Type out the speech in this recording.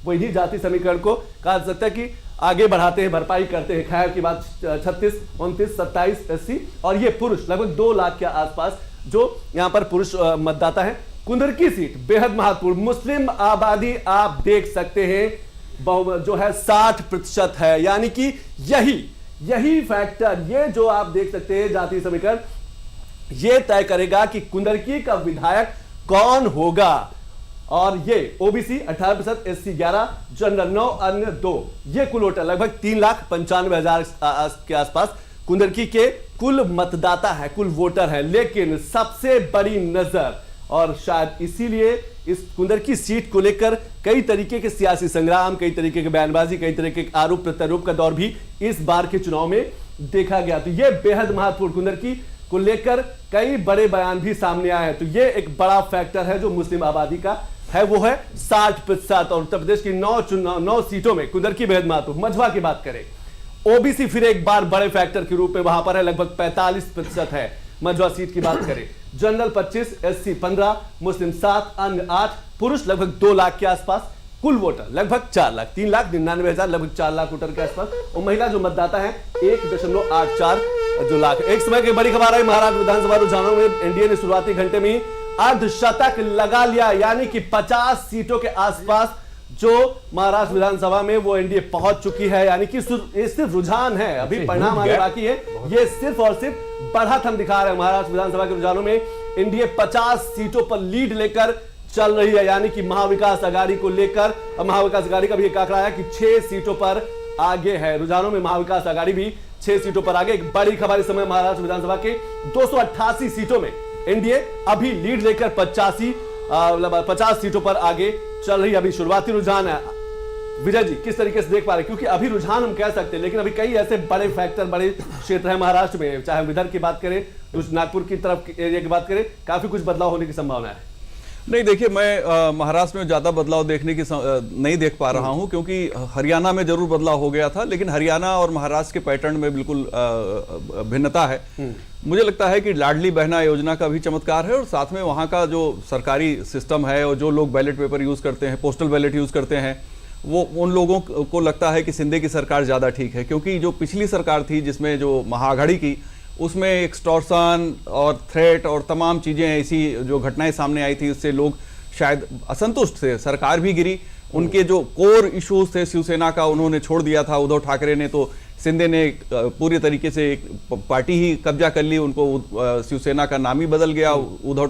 वही जाति समीकरण को कहा जा सकता है कि आगे बढ़ाते हैं, भरपाई करते हैं। खैर की बात 36, 29, 27 एससी और ये पुरुष लगभग 2 लाख के आसपास जो यहां पर पुरुष मतदाता है। कुंदरकी सीट बेहद महत्वपूर्ण, मुस्लिम आबादी आप देख सकते हैं जो है 60% है, यानी कि यही फैक्टर, ये जो आप देख सकते हैं जाति समीकरण, ये तय करेगा कि कुंदरकी का विधायक कौन होगा। और ये ओबीसी 18%, एससी 11, जनरल 9, अन्य 2, ये कुल वोटर लगभग 3,95,000 के आसपास कुंदरकी के कुल मतदाता है, कुल वोटर है। लेकिन सबसे बड़ी नजर, और शायद इसीलिए इस कुंदरकी सीट को लेकर कई तरीके के सियासी संग्राम, कई तरीके के बयानबाजी, कई तरीके के आरोप प्रत्यारोप का दौर भी इस बार के चुनाव में देखा गया। तो यह बेहद महत्वपूर्ण, कुंदरकी को लेकर कई बड़े बयान भी सामने आए हैं। तो यह एक बड़ा फैक्टर है जो मुस्लिम आबादी का है, वो है 60%। और उत्तर प्रदेश की 9 सीटों में कुंदरकी बेहद महत्वपूर्ण। मझवा की बात करें, ओबीसी फिर एक बार बड़े फैक्टर के रूप में वहां पर है, लगभग 45% है मझवा सीट की बात करें। जनरल 25, एससी 15, मुस्लिम 7, अन्य 8, पुरुष लगभग 2 लाख के आसपास, कुल वोटर लगभग 4 लाख, 3,99,000, लगभग 4 लाख वोटर के आसपास। और महिला जो मतदाता है 1.84 जो लाख। एक समय की बड़ी खबर आई, महाराष्ट्र विधानसभा रुझानों में एनडीए ने शुरुआती घंटे में अर्धशतक लगा लिया, यानी कि 50 सीटों के आसपास जो महाराष्ट्र विधानसभा में वो एनडीए पहुंच चुकी है। यानी कि ये सिर्फ रुझान है, अभी परिणाम आने बाकी है। ये सिर्फ और सिर्फ बढ़त हम दिखा रहे हैं। महाराष्ट्र विधानसभा के रुझानों में एनडीए 50 सीटों पर लीड लेकर चल रही है, यानी कि महाविकास आघाड़ी को लेकर। महाविकास आघाड़ी का भी एक आंकड़ा है कि 6 सीटों पर आगे है। रुझानों में महाविकास आघाड़ी भी 6 सीटों पर आगे। एक बड़ी खबर इस समय महाराष्ट्र विधानसभा के 288 सीटों में एनडीए अभी लीड लेकर 50 सीटों पर आगे चल रही है। अभी शुरुआती रुझान है। विजय जी किस तरीके से देख पा रहे हैं, क्योंकि अभी रुझान हम कह सकते हैं, लेकिन अभी कई ऐसे बड़े फैक्टर, बड़े क्षेत्र है महाराष्ट्र में, चाहे विदर्भ की बात करें, नागपुर की तरफ एरिया की बात करें, काफी कुछ बदलाव होने की संभावना है। नहीं, देखिए, मैं महाराष्ट्र में ज़्यादा बदलाव देखने की नहीं देख पा रहा हूं, क्योंकि हरियाणा में जरूर बदलाव हो गया था, लेकिन हरियाणा और महाराष्ट्र के पैटर्न में बिल्कुल भिन्नता है। मुझे लगता है कि लाडली बहना योजना का भी चमत्कार है, और साथ में वहां का जो सरकारी सिस्टम है और जो लोग बैलेट पेपर यूज़ करते हैं, पोस्टल बैलेट यूज़ करते हैं, वो उन लोगों को लगता है कि शिंदे की सरकार ज़्यादा ठीक है। क्योंकि जो पिछली सरकार थी जिसमें जो महाआघाड़ी की, उसमें एक्सटॉर्शन और थ्रेट और तमाम चीज़ें, ऐसी जो घटनाएं सामने आई थी, उससे लोग शायद असंतुष्ट थे, सरकार भी गिरी। उनके जो कोर इश्यूज थे शिवसेना का, उन्होंने छोड़ दिया था उद्धव ठाकरे ने, तो शिंदे ने पूरी तरीके से एक पार्टी ही कब्जा कर ली, उनको शिवसेना का नाम ही बदल गया, उद्धव